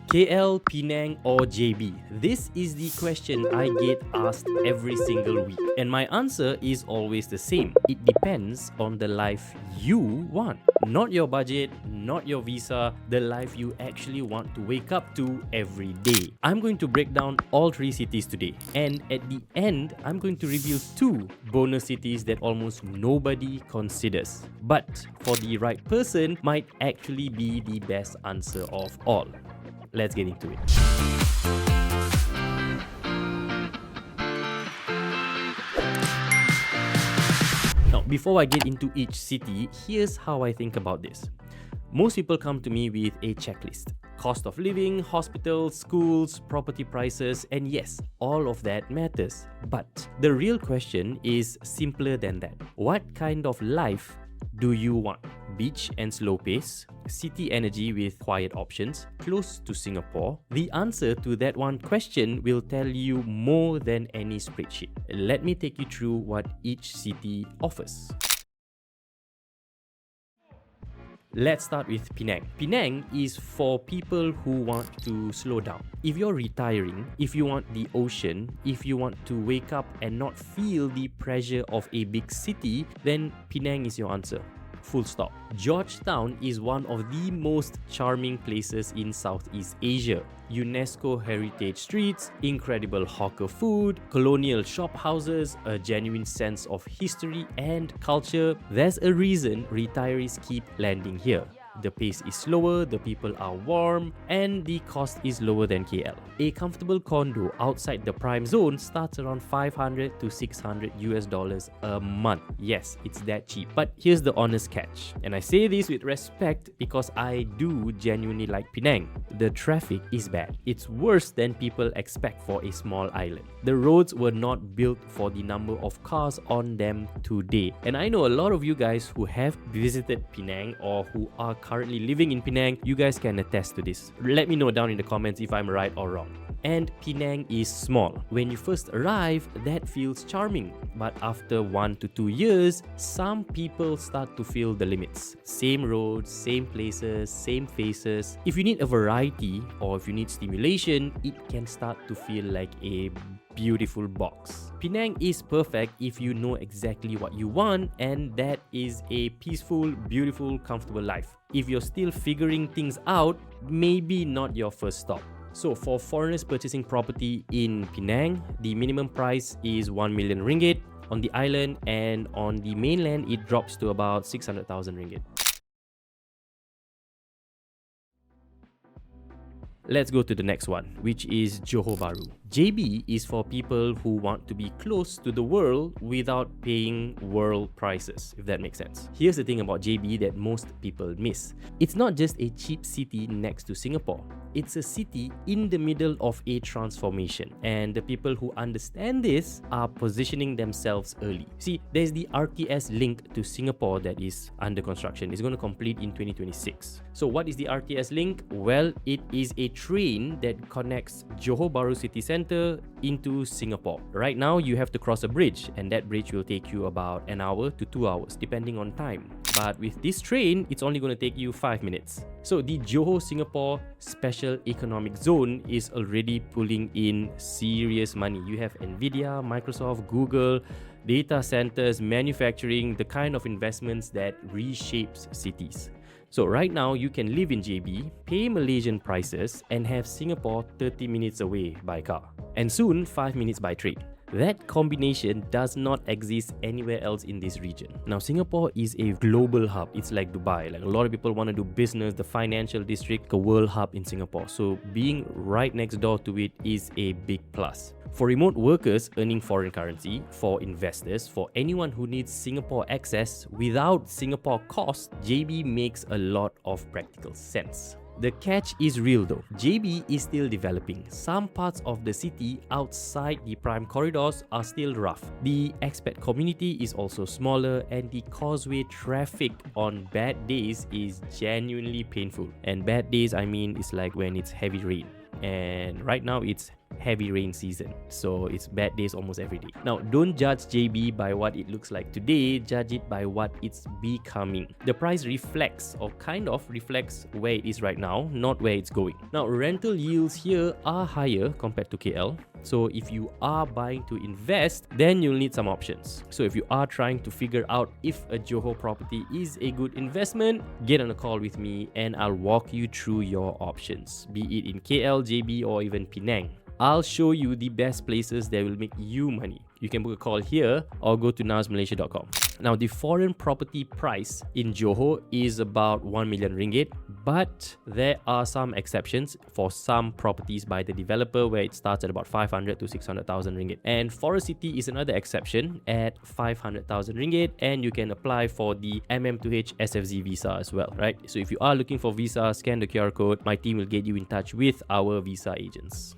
KL, Penang or JB? This is the question I get asked every single week. And my answer is always the same. It depends on the life you want. Not your budget, not your visa, the life you actually want to wake up to every day. I'm going to break down all 3 cities today. And at the end, I'm going to reveal 2 bonus cities that almost nobody considers. But for the right person, might actually be the best answer of all. Let's get into it. Now, before I get into each city, here's how I think about this. Most people come to me with a checklist. Cost of living, hospitals, schools, property prices, and yes, all of that matters. But the real question is simpler than that. What kind of life do you want? Beach and slow pace, city energy with quiet options, close to Singapore? The answer to that one question will tell you more than any spreadsheet. Let me take you through what each city offers. Let's start with Penang. Penang is for people who want to slow down. If you're retiring, if you want the ocean, if you want to wake up and not feel the pressure of a big city, then Penang is your answer. Full stop. Georgetown is one of the most charming places in Southeast Asia. UNESCO heritage streets, incredible hawker food, colonial shop houses, a genuine sense of history and culture. There's a reason retirees keep landing here. The pace is slower, the people are warm, and the cost is lower than KL. A comfortable condo outside the prime zone starts around $500 to $600 a month. Yes, it's that cheap. But here's the honest catch. And I say this with respect because I do genuinely like Penang. The traffic is bad. It's worse than people expect for a small island. The roads were not built for the number of cars on them today. And I know a lot of you guys who have visited Penang or who are currently living in Penang, you guys can attest to this. Let me know down in the comments if I'm right or wrong. And Penang is small. When you first arrive, that feels charming. But after 1 to 2 years, some people start to feel the limits. Same roads, same places, same faces. If you need a variety or if you need stimulation, it can start to feel like a beautiful box. Penang is perfect if you know exactly what you want, and that is a peaceful, beautiful, comfortable life. If you're still figuring things out, maybe not your first stop. So for foreigners purchasing property in Penang, the minimum price is 1 million ringgit on the island, and on the mainland it drops to about 600,000 ringgit. Let's go to the next one, which is Johor Bahru. JB is for people who want to be close to the world without paying world prices, if that makes sense. Here's the thing about JB that most people miss. It's not just a cheap city next to Singapore. It's a city in the middle of a transformation, and the people who understand this are positioning themselves early. See, there's the RTS link to Singapore that is under construction. It's going to complete in 2026. So what is the RTS link? Well, it is a train that connects Johor Bahru city centre into Singapore. Right now, you have to cross a bridge, and that bridge will take you about an hour to 2 hours, depending on time. But with this train, it's only going to take you 5 minutes. So the Johor Singapore Special Economic Zone is already pulling in serious money. You have Nvidia, Microsoft, Google, data centers, manufacturing, the kind of investments that reshapes cities. So right now, you can live in JB, pay Malaysian prices, and have Singapore 30 minutes away by car. And soon, 5 minutes by train. That combination does not exist anywhere else in this region. Now, Singapore is a global hub. It's like Dubai. Like, a lot of people want to do business, the financial district, a world hub in Singapore. So being right next door to it is a big plus. For remote workers earning foreign currency, for investors, for anyone who needs Singapore access without Singapore cost, JB makes a lot of practical sense. The catch is real though. JB is still developing. Some parts of the city outside the prime corridors are still rough. The expat community is also smaller, and the causeway traffic on bad days is genuinely painful. And bad days, I mean, it's like when it's heavy rain. And right now it's heavy rain season, so it's bad days almost every day. Now, don't judge JB by what it looks like today, judge it by what it's becoming. The price reflects, or kind of reflects, where it is right now, not where it's going. Now, rental yields here are higher compared to KL. So if you are buying to invest, then you'll need some options. So if you are trying to figure out if a Johor property is a good investment, get on a call with me and I'll walk you through your options, be it in KL, JB, or even Penang. I'll show you the best places that will make you money. You can book a call here or go to nowsmalaysia.com. Now, the foreign property price in Johor is about 1 million ringgit, but there are some exceptions for some properties by the developer where it starts at about 500 to 600,000 ringgit. And Forest City is another exception at 500,000 ringgit, and you can apply for the MM2H SFZ visa as well, right? So if you are looking for visa, scan the QR code. My team will get you in touch with our visa agents.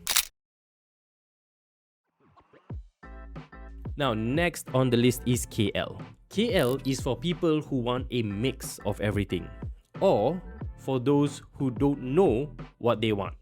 Now, next on the list is KL. KL is for people who want a mix of everything, or for those who don't know what they want.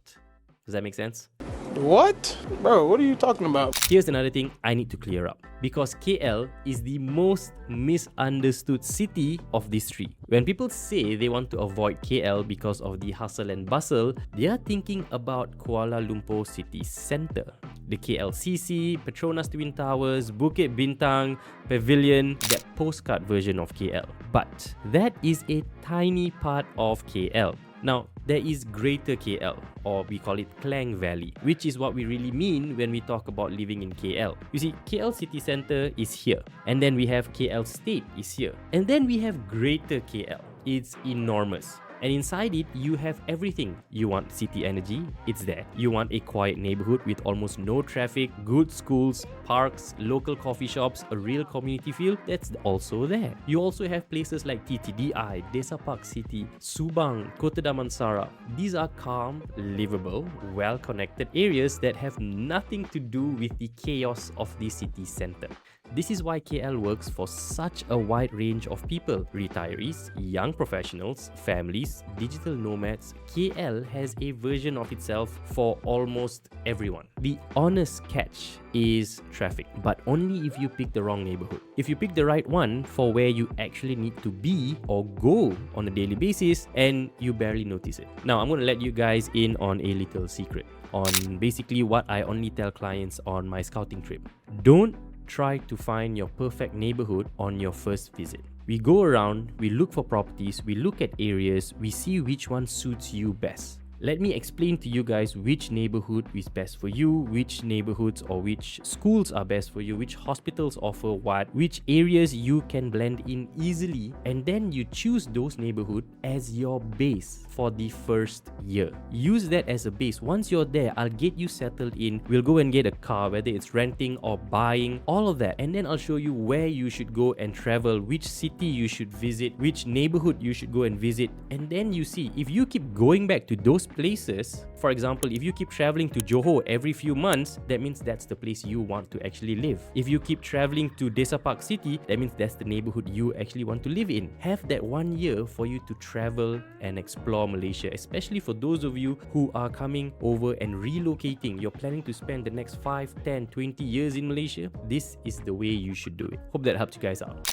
Does that make sense? What? Bro, what are you talking about? Here's another thing I need to clear up. Because KL is the most misunderstood city of these three. When people say they want to avoid KL because of the hustle and bustle, they are thinking about Kuala Lumpur city centre. The KLCC, Petronas Twin Towers, Bukit Bintang, Pavilion, that postcard version of KL. But that is a tiny part of KL. Now, there is Greater KL, or we call it Klang Valley, which is what we really mean when we talk about living in KL. You see, KL City Centre is here, and then we have KL State is here, and then we have Greater KL. It's enormous. And inside it, you have everything. You want city energy, it's there. You want a quiet neighborhood with almost no traffic, good schools, parks, local coffee shops, a real community feel, that's also there. You also have places like TTDI, Desa Park City, Subang, Kota Damansara. These are calm, livable, well-connected areas that have nothing to do with the chaos of the city center. This is why KL works for such a wide range of people. Retirees, young professionals, families, digital nomads. KL has a version of itself for almost everyone. The honest catch is traffic, but only if you pick the wrong neighborhood. If you pick the right one for where you actually need to be or go on a daily basis, and you barely notice it. Now, I'm going to let you guys in on a little secret on basically what I only tell clients on my scouting trip. Don't try to find your perfect neighborhood on your first visit. We go around, we look for properties, we look at areas, we see which one suits you best. Let me explain to you guys which neighborhood is best for you, which neighborhoods or which schools are best for you, which hospitals offer what, which areas you can blend in easily, and then you choose those neighborhoods as your base for the first year. Use that as a base. Once you're there, I'll get you settled in. We'll go and get a car, whether it's renting or buying, all of that. And then I'll show you where you should go and travel, which city you should visit, which neighborhood you should go and visit. And then you see, if you keep going back to those places, for example, if you keep traveling to Johor every few months, that means that's the place you want to actually live. If you keep traveling to Desa Park City, that means that's the neighborhood you actually want to live in. Have that 1 year for you to travel and explore Malaysia, especially for those of you who are coming over and relocating. You're planning to spend the next 5, 10, 20 years in Malaysia. This is the way you should do it. Hope that helped you guys out.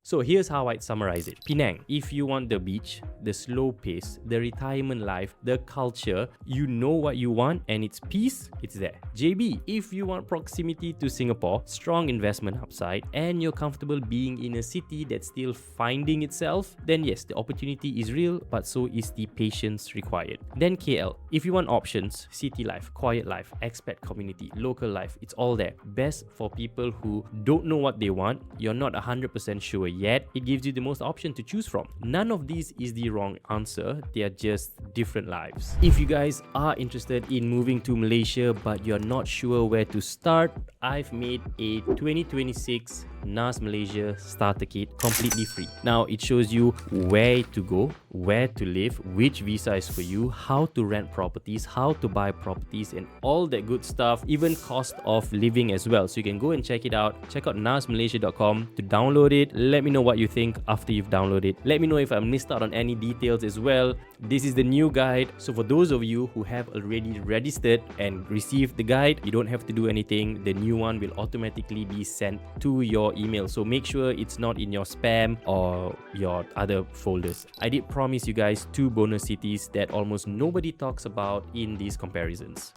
So here's how I'd summarize it. Penang, if you want the beach, the slow pace, the retirement life, the culture, you know what you want and it's peace, it's there. JB, if you want proximity to Singapore, strong investment upside, and you're comfortable being in a city that's still finding itself, then yes, the opportunity is real, but so is the patience required. Then KL, if you want options, city life, quiet life, expat community, local life, it's all there. Best for people who don't know what they want, you're not 100% sure yet, it gives you the most option to choose from. None of these is the wrong answer, they are just different lives. If you guys are interested in moving to Malaysia but you're not sure where to start, I've made a 2026 NAS Malaysia Starter Kit completely free. Now it shows you where to go, where to live, which visa is for you, how to rent properties, how to buy properties, and all that good stuff, even cost of living as well. So you can go and check it out. Check out nasmalaysia.com to download it. Let me know what you think after you've downloaded it. Let me know if I missed out on any details as well. This is the new guide, so for those of you who have already registered and received the guide, you don't have to do anything. The new one will automatically be sent to your email, so make sure it's not in your spam or your other folders. I did promise you guys 2 bonus cities that almost nobody talks about in these comparisons.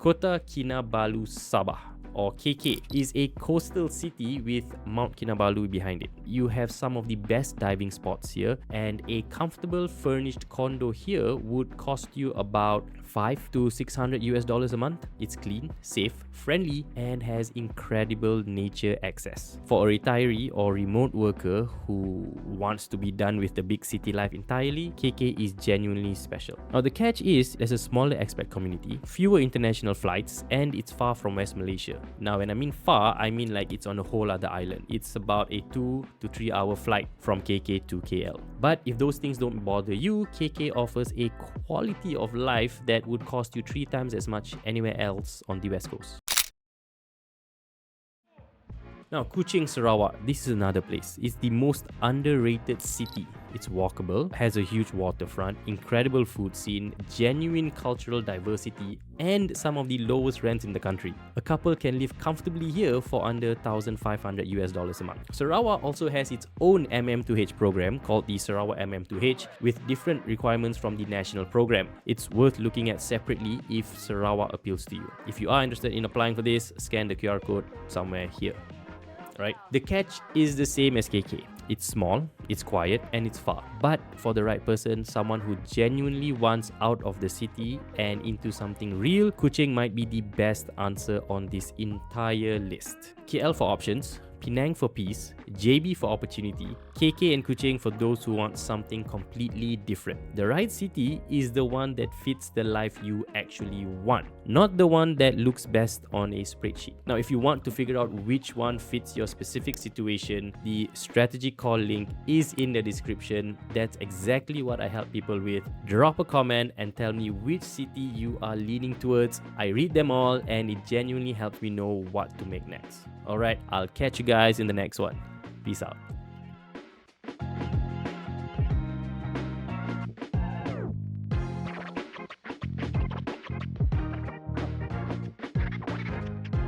Kota Kinabalu, Sabah, or KK, is a coastal city with Mount Kinabalu behind it. You have some of the best diving spots here, and a comfortable furnished condo here would cost you about $500 to $600 a month. It's clean, safe, friendly, and has incredible nature access. For a retiree or remote worker who wants to be done with the big city life entirely, KK is genuinely special. Now the catch is there's a smaller expat community, fewer international flights, and it's far from West Malaysia. Now when I mean far, I mean like it's on a whole other island. It's about a 2 to 3 hour flight from KK to KL. But if those things don't bother you, KK offers a quality of life that would cost you 3 times as much anywhere else on the West Coast. Now, Kuching, Sarawak, this is another place. It's the most underrated city. It's walkable, has a huge waterfront, incredible food scene, genuine cultural diversity, and some of the lowest rents in the country. A couple can live comfortably here for under $1,500 a month. Sarawak also has its own MM2H program called the Sarawak MM2H with different requirements from the national program. It's worth looking at separately if Sarawak appeals to you. If you are interested in applying for this, scan the QR code somewhere here. Right? The catch is the same as KK. It's small, it's quiet, and it's far. But for the right person, someone who genuinely wants out of the city and into something real, Kuching might be the best answer on this entire list. KL for options, Penang for peace, JB for opportunity, KK and Kuching for those who want something completely different. The right city is the one that fits the life you actually want, not the one that looks best on a spreadsheet. Now, if you want to figure out which one fits your specific situation, the strategy call link is in the description. That's exactly what I help people with. Drop a comment and tell me which city you are leaning towards. I read them all and it genuinely helps me know what to make next. Alright, I'll catch you guys in the next one. Peace out.